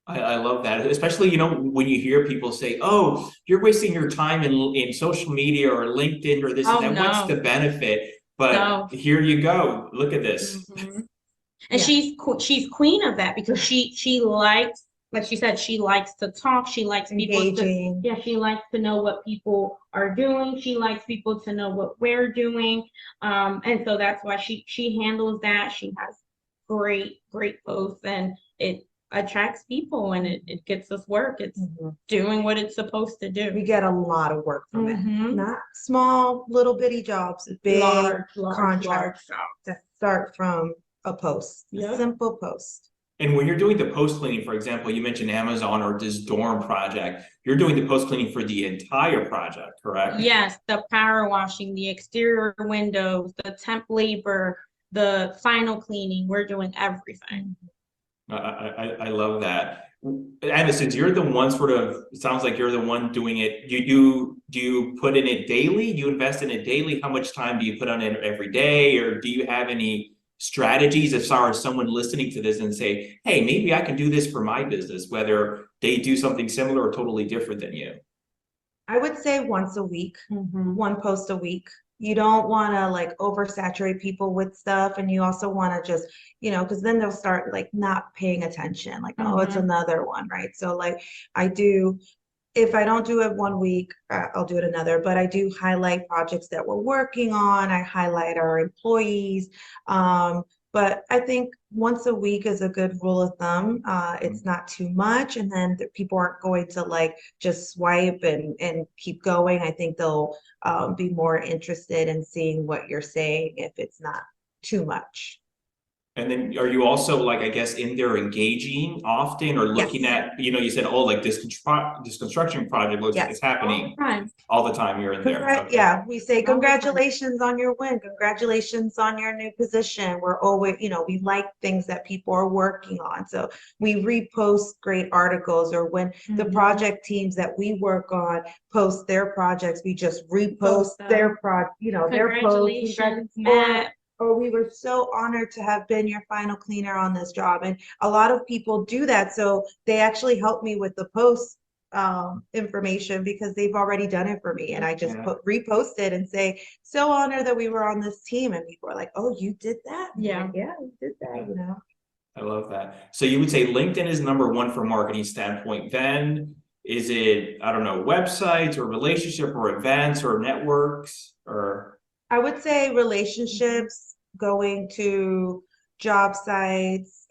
A: I love that, especially, when you hear people say, "Oh, you're wasting your time in social media or LinkedIn or this and
C: Oh
A: that. What's the
C: no,
A: benefit?" But
C: no.
A: here you go. Look at this.
C: Mhm. And
B: Yeah.
C: she's queen of that because she likes, like she said, she likes to talk. She likes people to,
B: Engaging.
C: yeah, she likes to know what people are doing. She likes people to know what we're doing. And so that's why she handles that. She has great posts, and it attracts people, and it gets us work. It's
B: Mhm.
C: doing what it's supposed to
B: We
C: do.
B: get a lot of work from it.
C: Mhm.
B: Not small, little bitty jobs, big
C: Large
B: contracts
C: jobs.
B: that start from a post, a
C: Yep.
B: simple post.
A: And when you're doing the post cleaning, for example, you mentioned Amazon or this dorm project, you're doing the post cleaning for the entire project, correct?
C: Yes, the power washing, the exterior windows, the temp labor, the final cleaning, we're doing everything.
A: I love that. Anna, since you're the one sort of, it sounds like you're the one doing it, do you put in it daily? Do you invest in it daily? How much time do you put on it every day? Or do you have any strategies as far as someone listening to this and say, hey, maybe I can do this for my business, whether they do something similar or totally different than you?
B: I would say once a week,
C: Mhm.
B: one post a week. You don't want to like oversaturate people with stuff, and you also want to just, because then they'll start like not paying attention, like, oh, it's
C: Mhm.
B: another one, right? So like I do, if I don't do it one week, I'll do it another, but I do highlight projects that we're working on. I highlight our employees. But I think once a week is a good rule of thumb. It's not too much, and then people aren't going to like just swipe and keep going. I think they'll be more interested in seeing what you're saying if it's not too much.
A: And then are you also like, I guess, in there engaging often or looking
B: Yes.
A: at, you said, oh, like this construction project looks like
B: Yes.
A: it's happening
C: Time.
A: all the time you're in there. Okay.
B: Yeah, we say
C: All the time.
B: congratulations on your win, congratulations on your new position. We're always, we like things that people are working on. So we repost great articles, or when the
C: Mhm.
B: project teams that we work on post their projects, we just repost
C: Post them.
B: their their posts.
C: Congratulations, Matt.
B: Or we were so honored to have been your final cleaner on this job. And a lot of people do that. So they actually help me with the post information because they've already done it for me, and I just
A: Yeah.
B: repost it and say, so honored that we were on this team, and people are like, oh, you did that? And I'm
C: Yeah.
B: like, yeah, we did that.
A: I love that. So you would say LinkedIn is number one from marketing standpoint. Then is it, I don't know, websites or relationship or events or networks or
B: I would say relationships, going to job sites,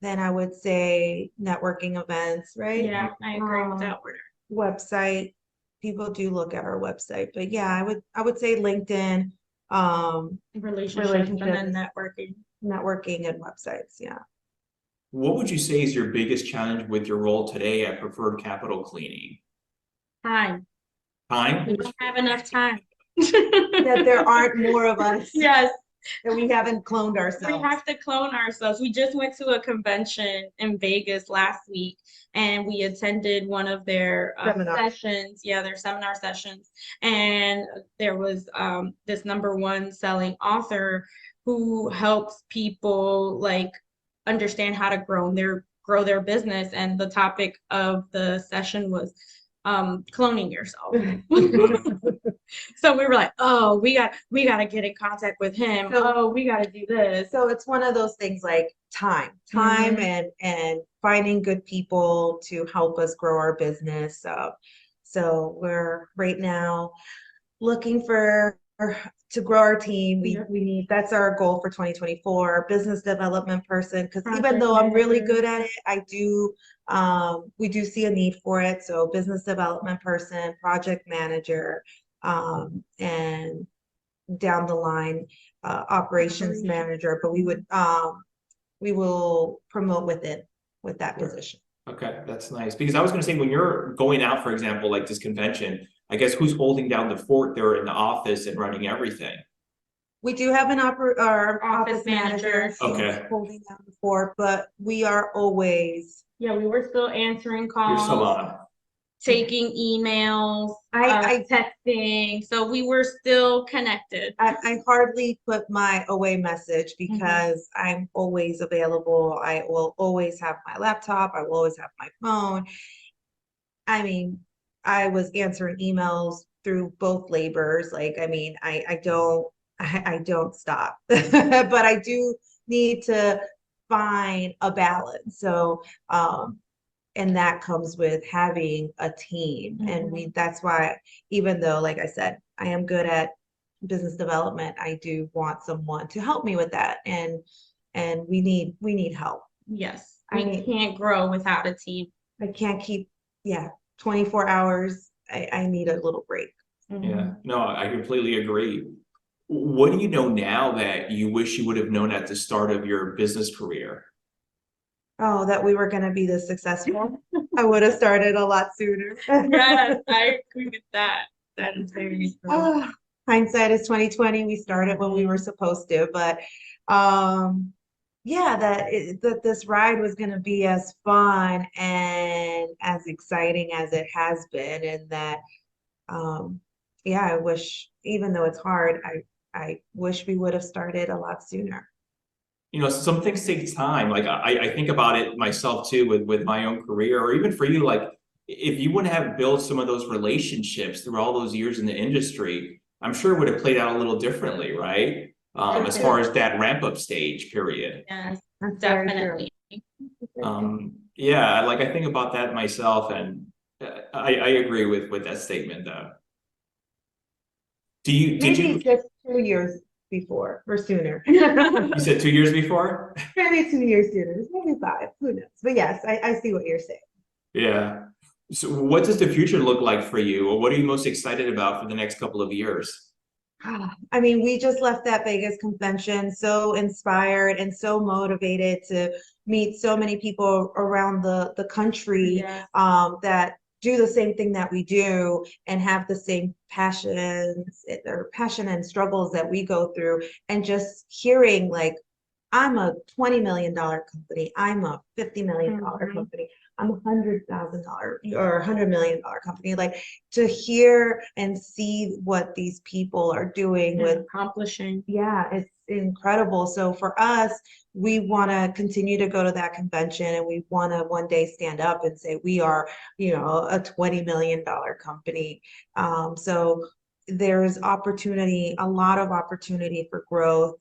B: then I would say networking events, right?
C: Yeah, I agree with that word.
B: Website. People do look at our website, but yeah, I would say LinkedIn,
C: Relationships and then
B: relationships,
C: networking.
B: networking, and websites. Yeah.
A: what would you say is your biggest challenge with your role today at Preferred Capital Cleaning?
C: Time.
A: Time?
C: We don't have enough time.
B: That there aren't more of us,
C: Yes,
B: that we haven't cloned
C: we
B: ourselves.
C: have to clone ourselves. We just went to a convention in Vegas last week, and we attended one of their sessions. Yeah, their seminar sessions. And there was this number one selling author who helps people like understand how to grow their business. And the topic of the session was cloning yourself. So we were like, oh, we got to get in contact with him.
B: So-
C: Oh, we got to do this.
B: So it's one of those things like time and finding good people to help us grow our business. So we're right now looking to grow our team. We need, that's our goal for 2024, business development person, because even though I'm really good at it, we do see a need for it. So business development person, project manager, and down the line, operations manager, but we will promote with that position.
A: Okay, that's nice. Because I was going to say, when you're going out, for example, like this convention, I guess who's holding down the fort there in the office and running everything?
B: We do have our
C: Office manager.
B: She's
A: Okay.
B: holding down the fort, but we are always,
C: Yeah, we were still answering
A: You're still
C: calls.
A: on.
C: taking emails, texting. So we were still connected.
B: I hardly put my away message because I'm always available. I will always have my laptop. I will always have my phone. I mean, I was answering emails through both labors. Like, I mean, I don't stop, but I do need to find a balance. So, and that comes with having a team. And that's why, even though, like I said, I am good at business development, I do want someone to help me with that. And we need help.
C: Yes. We can't grow without a team.
B: I can't keep, 24 hours. I need a little break.
A: Yeah, no, I completely agree. What do you know now that you wish you would have known at the start of your business career?
B: Oh, that we were going to be this successful. I would have started a lot sooner.
C: Yes, I agree with that. That is very true.
B: Hindsight is 2020. We started when we were supposed to, but that this ride was going to be as fun and as exciting as it has been, and that I wish, even though it's hard, I wish we would have started a lot sooner.
A: You know, some things take time. Like I think about it myself too with my own career, or even for you, like if you wouldn't have built some of those relationships through all those years in the industry, I'm sure it would have played out a little differently, right? As far as that ramp up stage period.
C: Yes, definitely.
A: Yeah, like I think about that myself, and I agree with that statement though. Did you
B: just 2 years before or sooner?
A: You said 2 years before?
B: Maybe 2 years sooner, maybe 5, who knows? But yes, I see what you're saying.
A: Yeah. So what does the future look like for you? Or what are you most excited about for the next couple of years?
B: I mean, we just left that Vegas convention so inspired and so motivated to meet so many people around the country that do the same thing that we do and have the same passions or passion and struggles that we go through. And just hearing like, I'm a $20 million company, I'm a $50 million company, I'm $100,000 or $100 million company. Like, to hear and see what these people are doing with
C: accomplishing.
B: Yeah, it's incredible. So for us, we want to continue to go to that convention, and we want to one day stand up and say we are, a $20 million company. So there's opportunity, a lot of opportunity for growth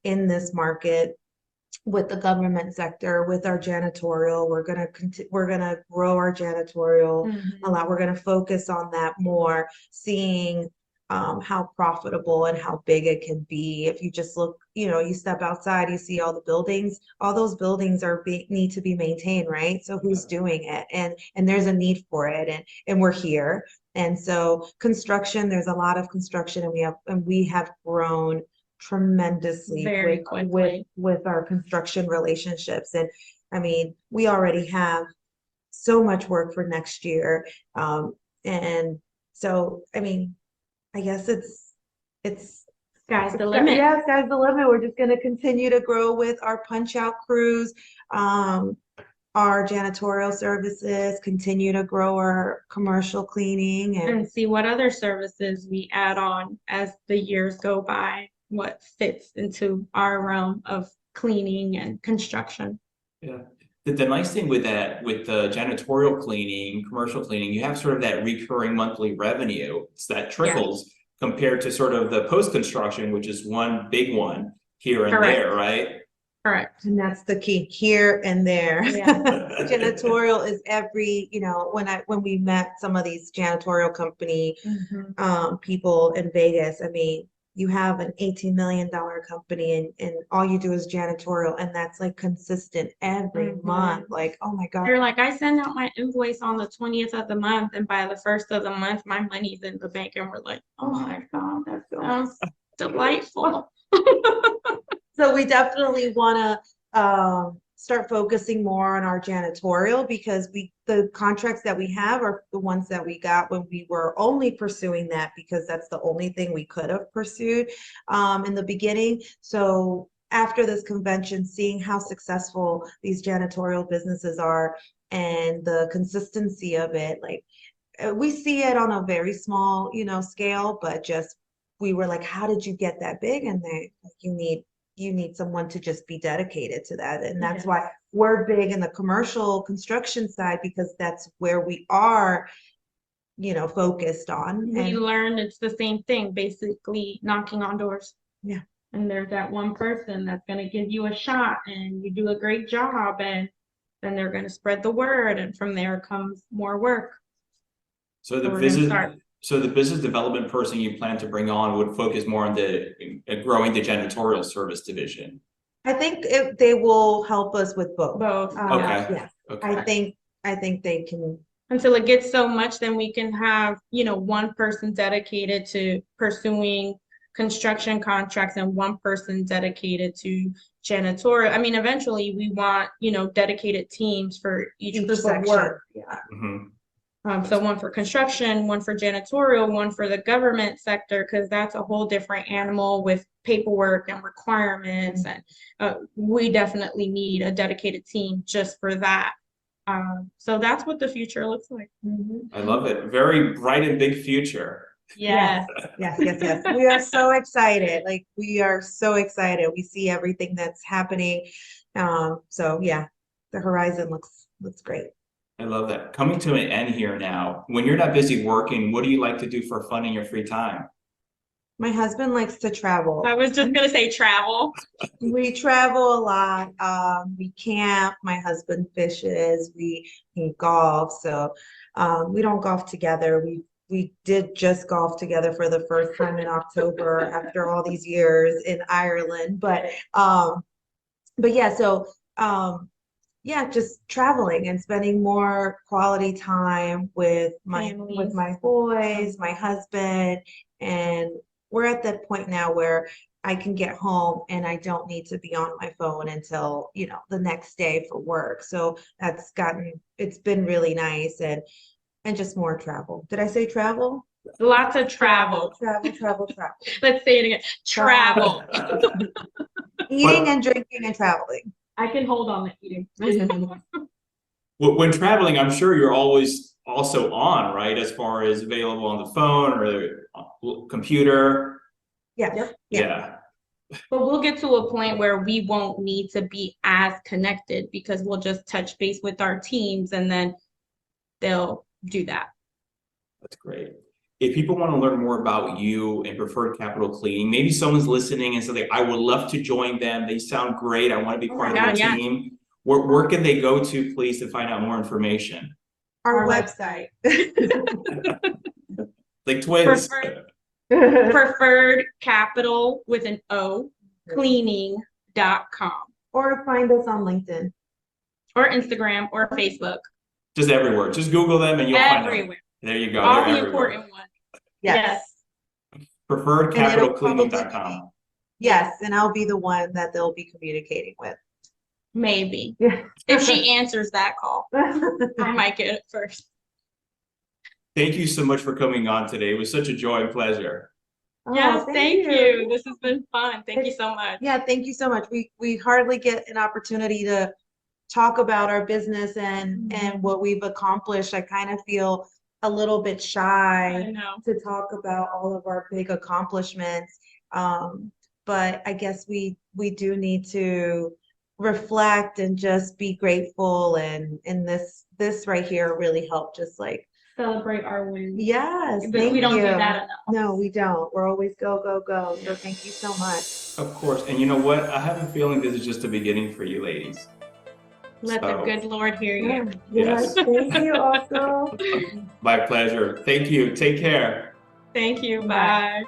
B: in this market. With the government sector, with our janitorial, we're gonna grow our janitorial a lot. We're gonna focus on that more, seeing how profitable and how big it can be. If you just look, you step outside, you see all the buildings. All those buildings need to be maintained, right? So who's doing it? And there's a need for it, and we're here. And so construction, there's a lot of construction, and we have grown tremendously
C: very quickly
B: with our construction relationships. And I mean, we already have so much work for next year. And so, I mean, I guess it's
C: sky's the limit.
B: Yeah, sky's the limit. We're just going to continue to grow with our punch out crews, our janitorial services, continue to grow our commercial cleaning,
C: and see what other services we add on as the years go by, what fits into our realm of cleaning and construction.
A: Yeah. The nice thing with that, with the janitorial cleaning, commercial cleaning, you have sort of that recurring monthly revenue. It's that trickles compared to sort of the post-construction, which is one big one here and there, right?
B: Correct. And that's the key, here and there. Yeah. Janitorial is every, when we met some of these janitorial company people in Vegas, I mean, you have an $18 million company and all you do is janitorial, and that's like consistent every month. Like, oh my God.
C: You're like, I send out my invoice on the 20th of the month, and by the 1st of the month, my money's in the bank, and we're like, oh my God, that sounds delightful.
B: So we definitely want to start focusing more on our janitorial, because the contracts that we have are the ones that we got when we were only pursuing that, because that's the only thing we could have pursued in the beginning. So after this convention, seeing how successful these janitorial businesses are, and the consistency of it. Like we see it on a very small, scale, but just we were like, how did you get that big? And they like, you need someone to just be dedicated to that. And that's why we're big in the commercial construction side, because that's where we are, focused on.
C: We learned it's the same thing, basically knocking on doors.
B: Yeah.
C: And there's that one person that's going to give you a shot and you do a great job, and then they're going to spread the word, and from there comes more work.
A: So the business development person you plan to bring on would focus more on the growing the janitorial service division.
B: I think they will help us with both.
A: Okay.
B: Yeah. Okay. I think they can.
C: Until it gets so much, then we can have, one person dedicated to pursuing construction contracts and one person dedicated to janitorial. I mean, eventually we want, dedicated teams for each group of work.
B: Yeah.
A: Mm-hmm.
C: So one for construction, one for janitorial, one for the government sector, because that's a whole different animal with paperwork and requirements. And we definitely need a dedicated team just for that. So that's what the future looks like.
A: I love it. Very bright and big future.
C: Yes.
B: Yes. We are so excited. Like, we are so excited. We see everything that's happening. So yeah, the horizon looks great.
A: I love that. Coming to an end here now, when you're not busy working, what do you like to do for fun in your free time?
B: My husband likes to travel.
C: I was just gonna say travel.
B: We travel a lot. We camp. My husband fishes. He golf. So we don't golf together. We did just golf together for the first time in October after all these years in Ireland. But yeah, so yeah, just traveling and spending more quality time with my boys, my husband, and we're at that point now where I can get home and I don't need to be on my phone until, the next day for work. So it's been really nice, and just more travel. Did I say travel?
C: Lots of travel.
B: Travel.
C: Let's say it again. Travel.
B: Eating and drinking and traveling.
C: I can hold on to eating.
A: When traveling, I'm sure you're always also on, right? As far as available on the phone or computer.
B: Yeah.
C: But we'll get to a point where we won't need to be as connected, because we'll just touch base with our teams and then they'll do that.
A: That's great. If people want to learn more about you and Preferred Capital Cleaning, maybe someone's listening and say, I would love to join them. They sound great. I want to be part of their team. Where can they go to, please, to find out more information?
B: Our website.
A: Like twins.
C: Preferred Capital with an O, cleaning.com.
B: Or find us on LinkedIn.
C: Or Instagram or Facebook.
A: Just everywhere. Just Google them and you'll find them. There you go.
C: All the important ones.
B: Yes.
A: Preferredcapitalcleaning.com.
B: Yes, and I'll be the one that they'll be communicating with.
C: Maybe. If she answers that call, I might get it first.
A: Thank you so much for coming on today. It was such a joy and pleasure.
C: Yes, thank you. This has been fun. Thank you so much.
B: Yeah, thank you so much. We hardly get an opportunity to talk about our business and what we've accomplished. I kind of feel a little bit shy to talk about all of our big accomplishments. But I guess we do need to reflect and just be grateful, and this right here really helped just like
C: celebrate our wins.
B: Yes,
C: but we don't do that enough.
B: No, we don't. We're always go. So thank you so much.
A: Of course. And you know what? I have a feeling this is just the beginning for you ladies.
C: Let the good Lord hear you.
B: Yes. Thank you also.
A: My pleasure. Thank you. Take care.
C: Thank you. Bye.